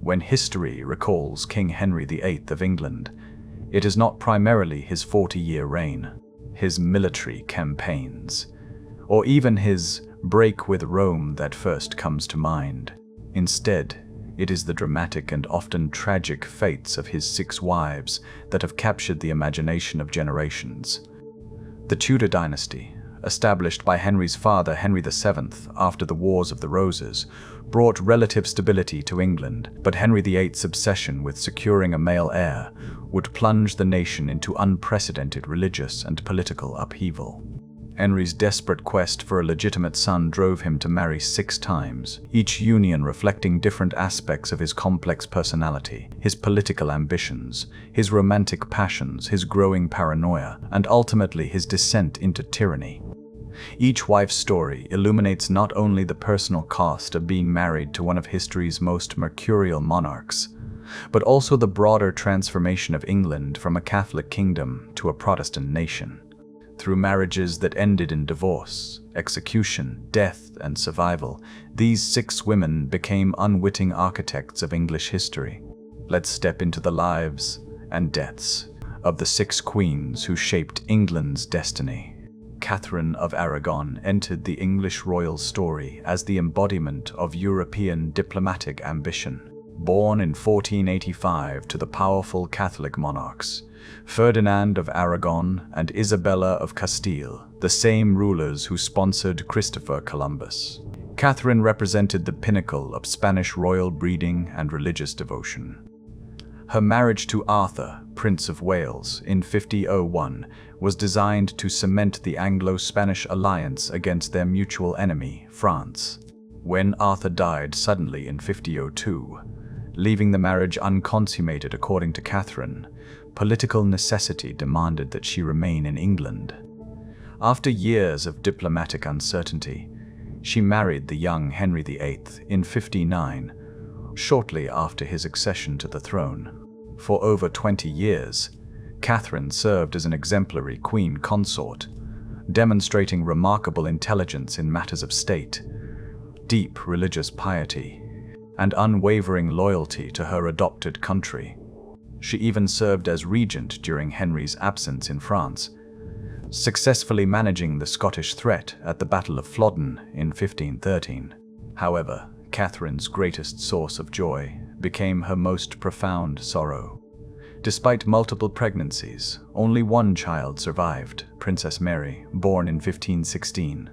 When history recalls King Henry VIII of England, it is not primarily his 40-year reign, his military campaigns, or even his break with Rome that first comes to mind. Instead, it is the dramatic and often tragic fates of his 6 wives that have captured the imagination of generations. The Tudor dynasty, established by Henry's father Henry VII after the Wars of the Roses, brought relative stability to England, but Henry VIII's obsession with securing a male heir would plunge the nation into unprecedented religious and political upheaval. Henry's desperate quest for a legitimate son drove him to marry 6 times, each union reflecting different aspects of his complex personality, his political ambitions, his romantic passions, his growing paranoia, and ultimately his descent into tyranny. Each wife's story illuminates not only the personal cost of being married to one of history's most mercurial monarchs, but also the broader transformation of England from a Catholic kingdom to a Protestant nation. Through marriages that ended in divorce, execution, death, and survival, these 6 women became unwitting architects of English history. Let's step into the lives and deaths of the 6 queens who shaped England's destiny. Catherine of Aragon entered the English royal story as the embodiment of European diplomatic ambition. Born in 1485 to the powerful Catholic monarchs, Ferdinand of Aragon and Isabella of Castile, the same rulers who sponsored Christopher Columbus. Catherine represented the pinnacle of Spanish royal breeding and religious devotion. Her marriage to Arthur, Prince of Wales, in 1501 was designed to cement the Anglo-Spanish alliance against their mutual enemy, France. When Arthur died suddenly in 1502, leaving the marriage unconsummated according to Catherine, political necessity demanded that she remain in England. After years of diplomatic uncertainty, she married the young Henry VIII in 1509, shortly after his accession to the throne. For over 20 years, Catherine served as an exemplary queen consort, demonstrating remarkable intelligence in matters of state, deep religious piety, and unwavering loyalty to her adopted country. She even served as regent during Henry's absence in France, successfully managing the Scottish threat at the Battle of Flodden in 1513. However, Catherine's greatest source of joy became her most profound sorrow. Despite multiple pregnancies, only one child survived, Princess Mary, born in 1516.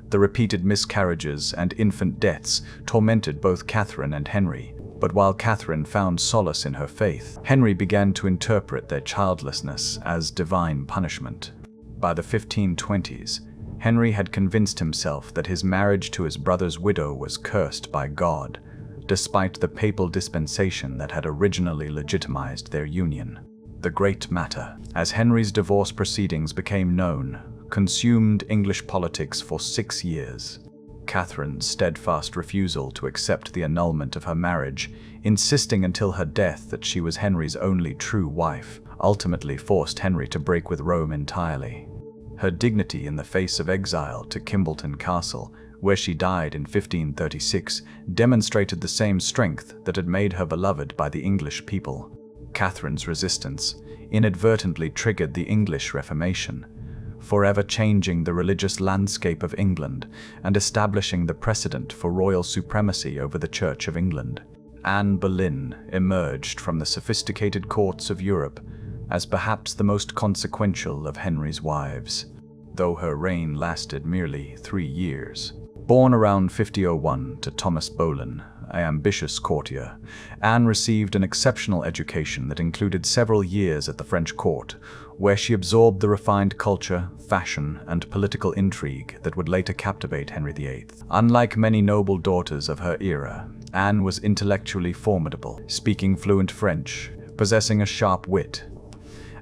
The repeated miscarriages and infant deaths tormented both Catherine and Henry, but while Catherine found solace in her faith, Henry began to interpret their childlessness as divine punishment. By the 1520s, Henry had convinced himself that his marriage to his brother's widow was cursed by God, despite the papal dispensation that had originally legitimized their union. The Great Matter, as Henry's divorce proceedings became known, consumed English politics for 6 years. Catherine's steadfast refusal to accept the annulment of her marriage, insisting until her death that she was Henry's only true wife, ultimately forced Henry to break with Rome entirely. Her dignity in the face of exile to Kimbleton Castle, where she died in 1536, demonstrated the same strength that had made her beloved by the English people. Catherine's resistance inadvertently triggered the English Reformation, forever changing the religious landscape of England and establishing the precedent for royal supremacy over the Church of England. Anne Boleyn emerged from the sophisticated courts of Europe as perhaps the most consequential of Henry's wives, though her reign lasted merely 3 years. Born around 1501 to Thomas Boleyn, an ambitious courtier, Anne received an exceptional education that included several years at the French court, where she absorbed the refined culture, fashion, and political intrigue that would later captivate Henry VIII. Unlike many noble daughters of her era, Anne was intellectually formidable, speaking fluent French, possessing a sharp wit,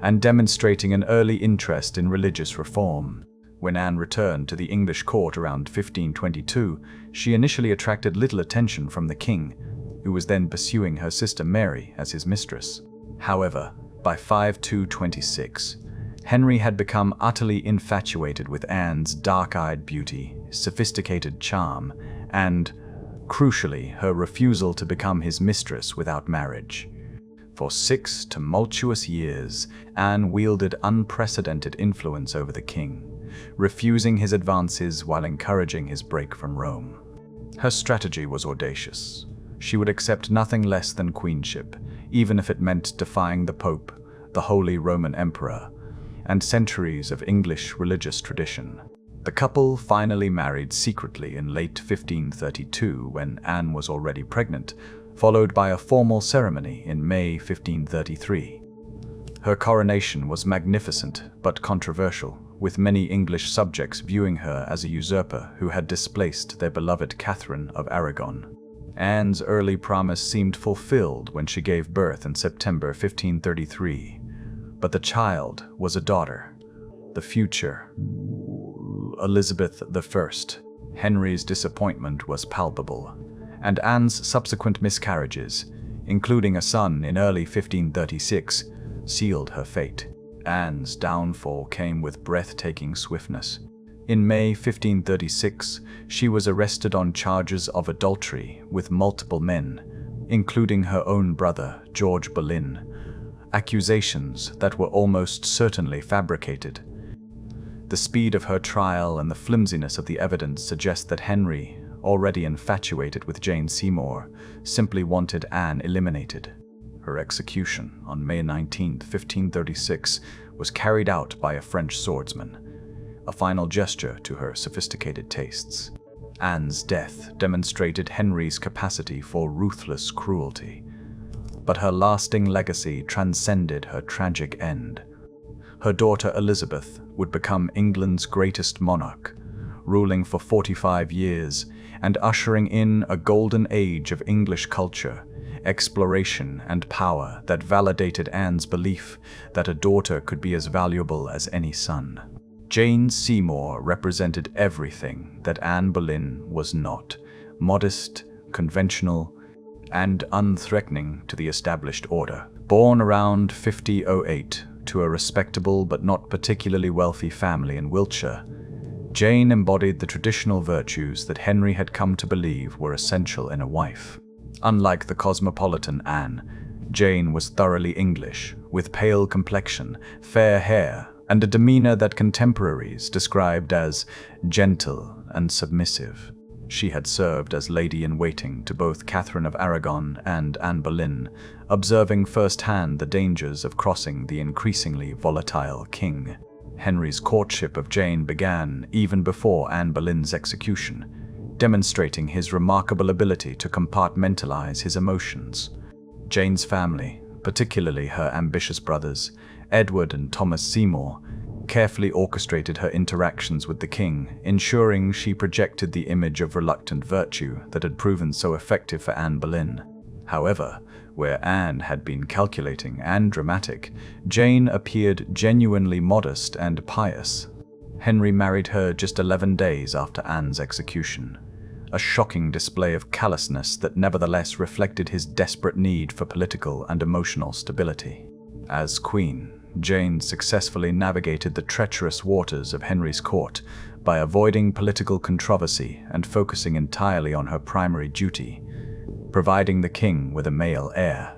and demonstrating an early interest in religious reform. When Anne returned to the English court around 1522, she initially attracted little attention from the king, who was then pursuing her sister Mary as his mistress. However, by 5226, Henry had become utterly infatuated with Anne's dark-eyed beauty, sophisticated charm, and Crucially, her refusal to become his mistress without marriage. For 6 tumultuous years, Anne wielded unprecedented influence over the king, refusing his advances while encouraging his break from Rome. Her strategy was audacious. She would accept nothing less than queenship, even if it meant defying the Pope, the Holy Roman Emperor, and centuries of English religious tradition. The couple finally married secretly in late 1532 when Anne was already pregnant, followed by a formal ceremony in May 1533. Her coronation was magnificent but controversial, with many English subjects viewing her as a usurper who had displaced their beloved Catherine of Aragon. Anne's early promise seemed fulfilled when she gave birth in September 1533, but the child was a daughter, the future Elizabeth I. Henry's disappointment was palpable, and Anne's subsequent miscarriages, including a son in early 1536, sealed her fate. Anne's downfall came with breathtaking swiftness. In May 1536, she was arrested on charges of adultery with multiple men, including her own brother, George Boleyn, accusations that were almost certainly fabricated. The speed of her trial and the flimsiness of the evidence suggest that Henry, already infatuated with Jane Seymour, simply wanted Anne eliminated. Her execution on May 19, 1536, was carried out by a French swordsman, a final gesture to her sophisticated tastes. Anne's death demonstrated Henry's capacity for ruthless cruelty, but her lasting legacy transcended her tragic end. Her daughter Elizabeth would become England's greatest monarch, ruling for 45 years and ushering in a golden age of English culture, exploration, and power that validated Anne's belief that a daughter could be as valuable as any son. Jane Seymour represented everything that Anne Boleyn was not: modest, conventional, and unthreatening to the established order. Born around 1508 to a respectable but not particularly wealthy family in Wiltshire, Jane embodied the traditional virtues that Henry had come to believe were essential in a wife. Unlike the cosmopolitan Anne, Jane was thoroughly English, with pale complexion, fair hair, and a demeanor that contemporaries described as gentle and submissive. She had served as lady-in-waiting to both Catherine of Aragon and Anne Boleyn, observing firsthand the dangers of crossing the increasingly volatile king. Henry's courtship of Jane began even before Anne Boleyn's execution, demonstrating his remarkable ability to compartmentalize his emotions. Jane's family, particularly her ambitious brothers, Edward and Thomas Seymour, carefully orchestrated her interactions with the king, ensuring she projected the image of reluctant virtue that had proven so effective for Anne Boleyn. However, where Anne had been calculating and dramatic, Jane appeared genuinely modest and pious. Henry married her just 11 days after Anne's execution, a shocking display of callousness that nevertheless reflected his desperate need for political and emotional stability. As queen, Jane successfully navigated the treacherous waters of Henry's court by avoiding political controversy and focusing entirely on her primary duty, providing the king with a male heir.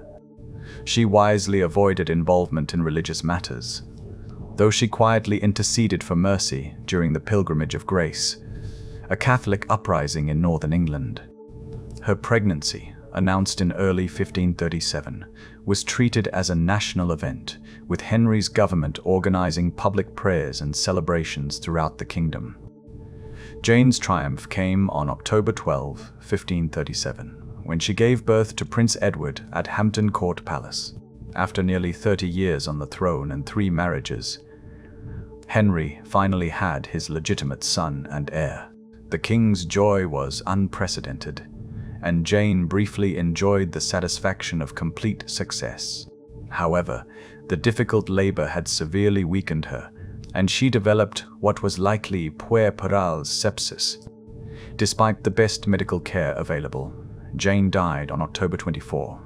She wisely avoided involvement in religious matters, though she quietly interceded for mercy during the Pilgrimage of Grace, a Catholic uprising in northern England. Her pregnancy, announced in early 1537, was treated as a national event, with Henry's government organizing public prayers and celebrations throughout the kingdom. Jane's triumph came on October 12, 1537, when she gave birth to Prince Edward at Hampton Court Palace. After nearly 30 years on the throne and 3 marriages, Henry finally had his legitimate son and heir. The king's joy was unprecedented, and Jane briefly enjoyed the satisfaction of complete success. However, the difficult labor had severely weakened her, and she developed what was likely puerperal sepsis. Despite the best medical care available, Jane died on October 24,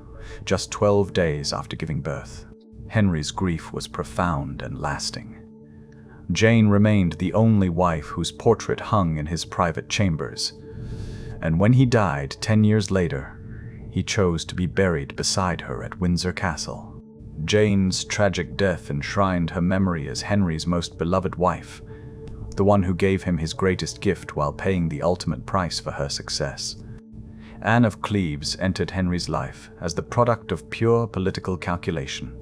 just 12 days after giving birth. Henry's grief was profound and lasting. Jane remained the only wife whose portrait hung in his private chambers, and when he died 10 years later, he chose to be buried beside her at Windsor Castle. Jane's tragic death enshrined her memory as Henry's most beloved wife, the one who gave him his greatest gift while paying the ultimate price for her success. Anne of Cleves entered Henry's life as the product of pure political calculation,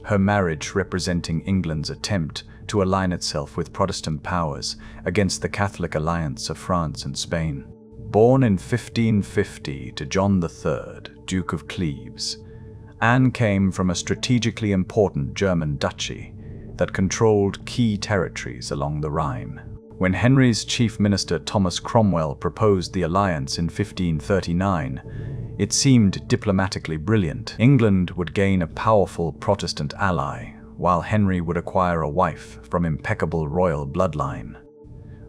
her marriage representing England's attempt to align itself with Protestant powers against the Catholic alliance of France and Spain. Born in 1550 to John III, Duke of Cleves, Anne came from a strategically important German duchy that controlled key territories along the Rhine. When Henry's chief minister Thomas Cromwell proposed the alliance in 1539, it seemed diplomatically brilliant. England would gain a powerful Protestant ally, while Henry would acquire a wife from impeccable royal bloodline.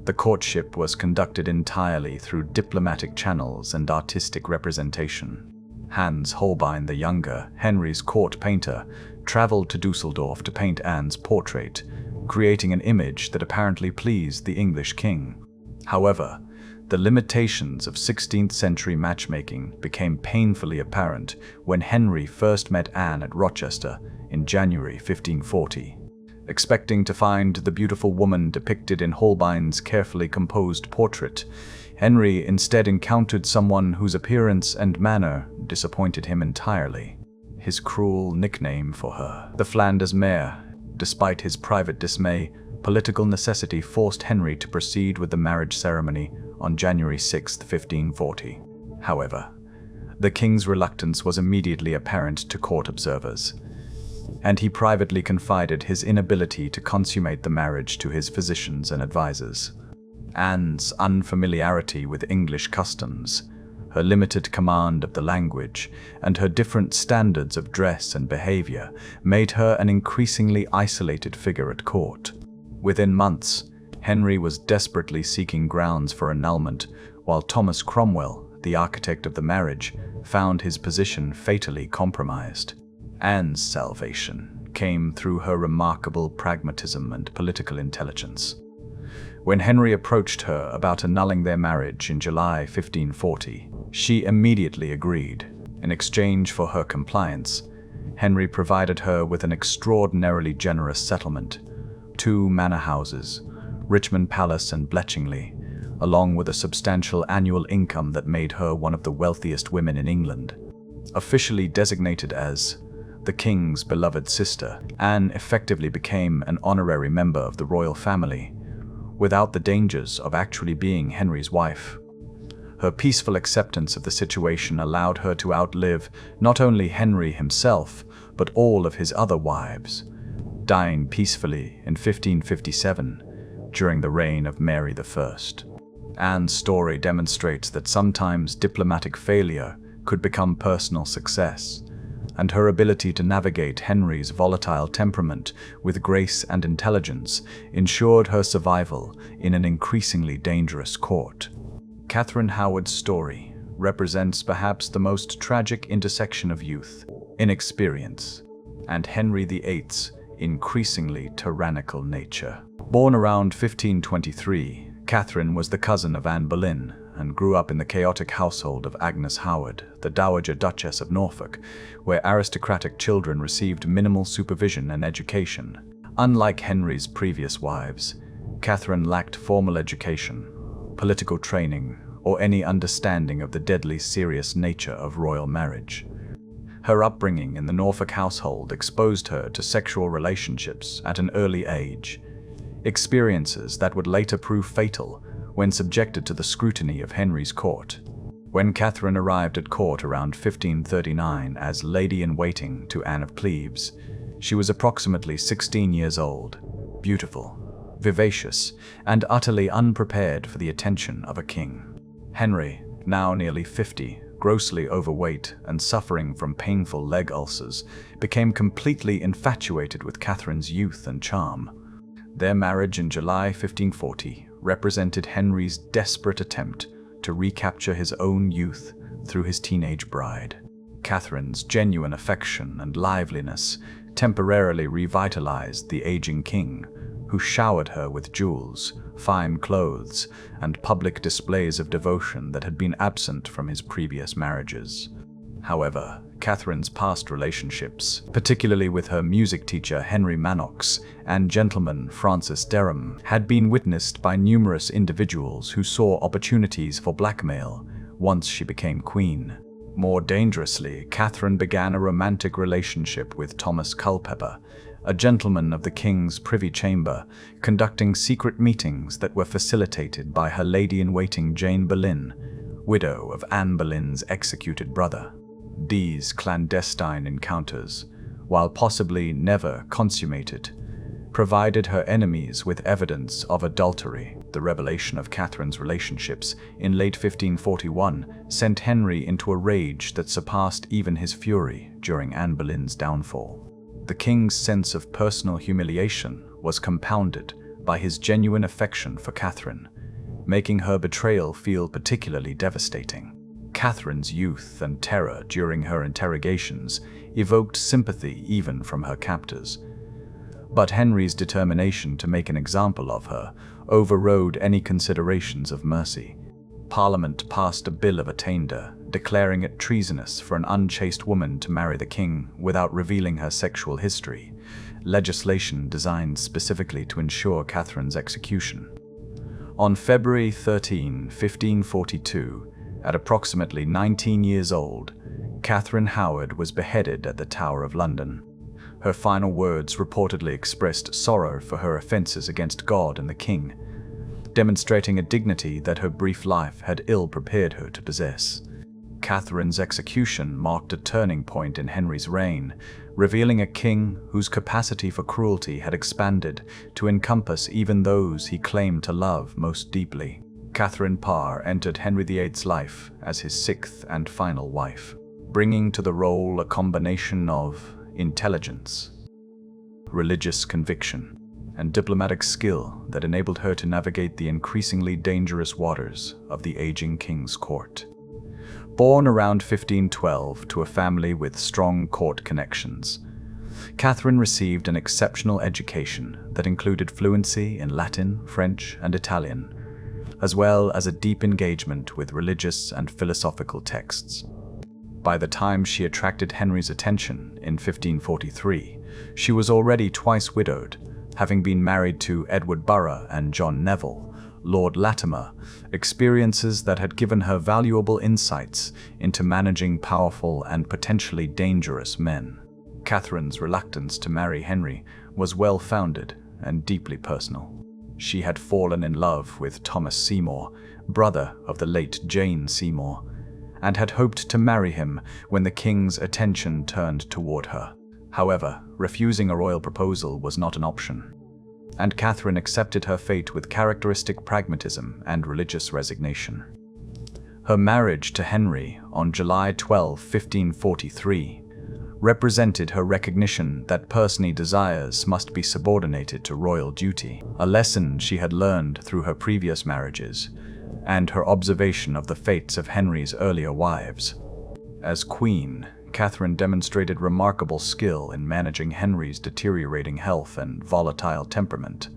The courtship was conducted entirely through diplomatic channels and artistic representation. Hans Holbein the Younger, Henry's court painter, traveled to Dusseldorf to paint Anne's portrait, creating an image that apparently pleased the English king. However, the limitations of 16th century matchmaking became painfully apparent when Henry first met Anne at Rochester in January 1540. Expecting to find the beautiful woman depicted in Holbein's carefully composed portrait, Henry instead encountered someone whose appearance and manner disappointed him entirely. His cruel nickname for her, the Flanders Mare. Despite his private dismay, political necessity forced Henry to proceed with the marriage ceremony on January 6, 1540. However, the king's reluctance was immediately apparent to court observers, and he privately confided his inability to consummate the marriage to his physicians and advisors. Anne's unfamiliarity with English customs, her limited command of the language, and her different standards of dress and behavior made her an increasingly isolated figure at court. Within months, Henry was desperately seeking grounds for annulment, while Thomas Cromwell, the architect of the marriage, found his position fatally compromised. Anne's salvation came through her remarkable pragmatism and political intelligence. When Henry approached her about annulling their marriage in July 1540, she immediately agreed. In exchange for her compliance, Henry provided her with an extraordinarily generous settlement, 2 manor houses, Richmond Palace and Bletchingley, along with a substantial annual income that made her one of the wealthiest women in England. Officially designated as the king's beloved sister, Anne effectively became an honorary member of the royal family, without the dangers of actually being Henry's wife. Her peaceful acceptance of the situation allowed her to outlive not only Henry himself, but all of his other wives, dying peacefully in 1557 during the reign of Mary I. Anne's story demonstrates that sometimes diplomatic failure could become personal success, and her ability to navigate Henry's volatile temperament with grace and intelligence ensured her survival in an increasingly dangerous court. Catherine Howard's story represents perhaps the most tragic intersection of youth, inexperience, and Henry VIII's increasingly tyrannical nature. Born around 1523, Catherine was the cousin of Anne Boleyn and grew up in the chaotic household of Agnes Howard, the Dowager Duchess of Norfolk, where aristocratic children received minimal supervision and education. Unlike Henry's previous wives, Catherine lacked formal education, political training, or any understanding of the deadly serious nature of royal marriage. Her upbringing in the Norfolk household exposed her to sexual relationships at an early age, experiences that would later prove fatal when subjected to the scrutiny of Henry's court. When Catherine arrived at court around 1539 as lady-in-waiting to Anne of Cleves, she was approximately 16 years old, beautiful, vivacious, and utterly unprepared for the attention of a king. Henry, now nearly 50, grossly overweight and suffering from painful leg ulcers, became completely infatuated with Catherine's youth and charm. Their marriage in July 1540 represented Henry's desperate attempt to recapture his own youth through his teenage bride. Catherine's genuine affection and liveliness temporarily revitalized the aging king, who showered her with jewels, fine clothes, and public displays of devotion that had been absent from his previous marriages. However, Catherine's past relationships, particularly with her music teacher Henry Manox and gentleman Francis Derham, had been witnessed by numerous individuals who saw opportunities for blackmail once she became queen. More dangerously, Catherine began a romantic relationship with Thomas Culpeper, a gentleman of the king's privy chamber, conducting secret meetings that were facilitated by her lady-in-waiting Jane Boleyn, widow of Anne Boleyn's executed brother. These clandestine encounters, while possibly never consummated, provided her enemies with evidence of adultery. The revelation of Catherine's relationships in late 1541 sent Henry into a rage that surpassed even his fury during Anne Boleyn's downfall. The king's sense of personal humiliation was compounded by his genuine affection for Catherine, making her betrayal feel particularly devastating. Catherine's youth and terror during her interrogations evoked sympathy even from her captors. But Henry's determination to make an example of her overrode any considerations of mercy. Parliament passed a bill of attainder, declaring it treasonous for an unchaste woman to marry the king without revealing her sexual history, legislation designed specifically to ensure Catherine's execution. On February 13, 1542, at approximately 19 years old, Catherine Howard was beheaded at the Tower of London. Her final words reportedly expressed sorrow for her offenses against God and the king, demonstrating a dignity that her brief life had ill prepared her to possess. Catherine's execution marked a turning point in Henry's reign, revealing a king whose capacity for cruelty had expanded to encompass even those he claimed to love most deeply. Catherine Parr entered Henry VIII's life as his sixth and final wife, bringing to the role a combination of intelligence, religious conviction, and diplomatic skill that enabled her to navigate the increasingly dangerous waters of the aging king's court. Born around 1512 to a family with strong court connections, Catherine received an exceptional education that included fluency in Latin, French, and Italian, as well as a deep engagement with religious and philosophical texts. By the time she attracted Henry's attention in 1543, she was already twice widowed, having been married to Edward Burgh and John Neville, Lord Latimer, experiences that had given her valuable insights into managing powerful and potentially dangerous men. Catherine's reluctance to marry Henry was well-founded and deeply personal. She had fallen in love with Thomas Seymour, brother of the late Jane Seymour, and had hoped to marry him when the king's attention turned toward her. However, refusing a royal proposal was not an option, and Catherine accepted her fate with characteristic pragmatism and religious resignation. Her marriage to Henry on July 12, 1543, represented her recognition that personal desires must be subordinated to royal duty, a lesson she had learned through her previous marriages and her observation of the fates of Henry's earlier wives. As queen, Catherine demonstrated remarkable skill in managing Henry's deteriorating health and volatile temperament.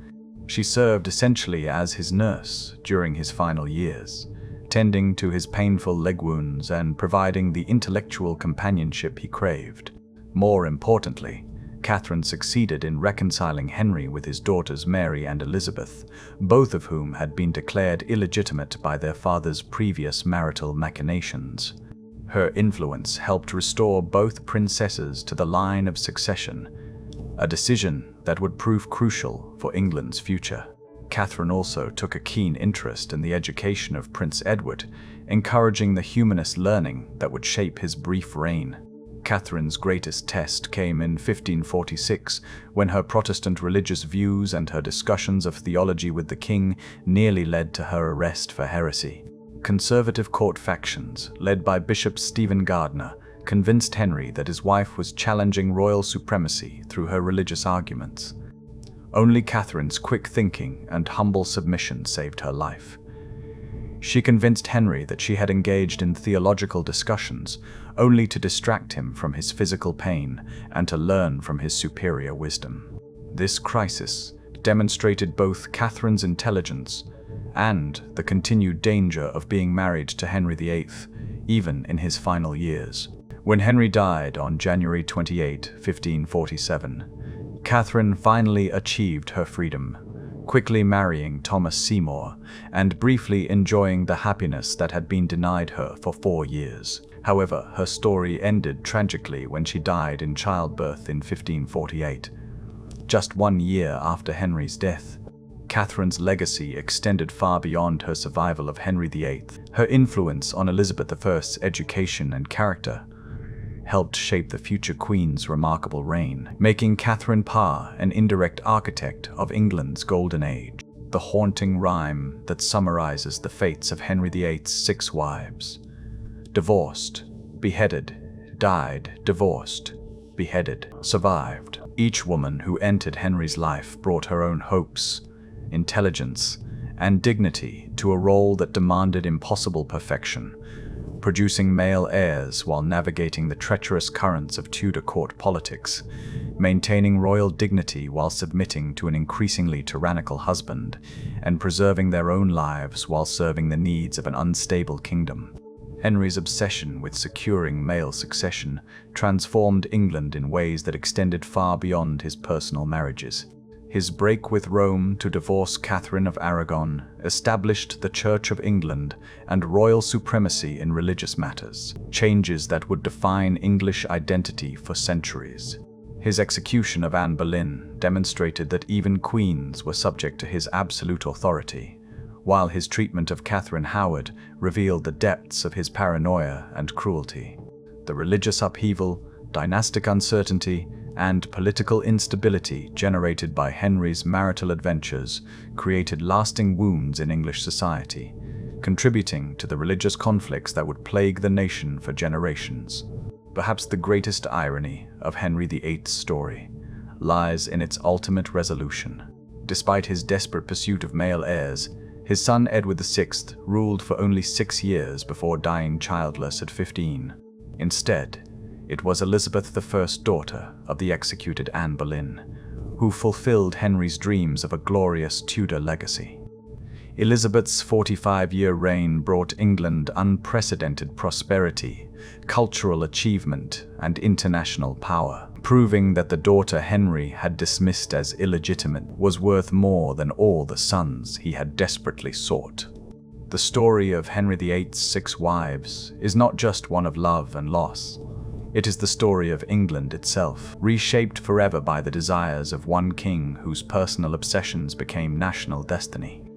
She served essentially as his nurse during his final years, tending to his painful leg wounds and providing the intellectual companionship he craved. More importantly, Catherine succeeded in reconciling Henry with his daughters Mary and Elizabeth, both of whom had been declared illegitimate by their father's previous marital machinations. Her influence helped restore both princesses to the line of succession, a decision that would prove crucial for England's future. Catherine also took a keen interest in the education of Prince Edward, encouraging the humanist learning that would shape his brief reign. Catherine's greatest test came in 1546, when her Protestant religious views and her discussions of theology with the king nearly led to her arrest for heresy. Conservative court factions, led by Bishop Stephen Gardiner, convinced Henry that his wife was challenging royal supremacy through her religious arguments. Only Catherine's quick thinking and humble submission saved her life. She convinced Henry that she had engaged in theological discussions only to distract him from his physical pain and to learn from his superior wisdom. This crisis demonstrated both Catherine's intelligence and the continued danger of being married to Henry VIII, even in his final years. When Henry died on January 28, 1547, Catherine finally achieved her freedom, quickly marrying Thomas Seymour and briefly enjoying the happiness that had been denied her for 4 years. However, her story ended tragically when she died in childbirth in 1548. Just 1 year after Henry's death, Catherine's legacy extended far beyond her survival of Henry VIII. Her influence on Elizabeth I's education and character helped shape the future queen's remarkable reign, making Catherine Parr an indirect architect of England's golden age. The haunting rhyme that summarizes the fates of Henry VIII's 6 wives: divorced, beheaded, died, divorced, beheaded, survived. Each woman who entered Henry's life brought her own hopes, intelligence, and dignity to a role that demanded impossible perfection, producing male heirs while navigating the treacherous currents of Tudor court politics, maintaining royal dignity while submitting to an increasingly tyrannical husband, and preserving their own lives while serving the needs of an unstable kingdom. Henry's obsession with securing male succession transformed England in ways that extended far beyond his personal marriages. His break with Rome to divorce Catherine of Aragon established the Church of England and royal supremacy in religious matters, changes that would define English identity for centuries. His execution of Anne Boleyn demonstrated that even queens were subject to his absolute authority, while his treatment of Catherine Howard revealed the depths of his paranoia and cruelty. The religious upheaval, dynastic uncertainty, and political instability generated by Henry's marital adventures created lasting wounds in English society, contributing to the religious conflicts that would plague the nation for generations. Perhaps the greatest irony of Henry VIII's story lies in its ultimate resolution. Despite his desperate pursuit of male heirs, his son Edward VI ruled for only 6 years before dying childless at 15. Instead, it was Elizabeth I's daughter of the executed Anne Boleyn, who fulfilled Henry's dreams of a glorious Tudor legacy. Elizabeth's 45-year reign brought England unprecedented prosperity, cultural achievement, and international power, proving that the daughter Henry had dismissed as illegitimate was worth more than all the sons he had desperately sought. The story of Henry VIII's 6 wives is not just one of love and loss. It is the story of England itself, reshaped forever by the desires of one king whose personal obsessions became national destiny.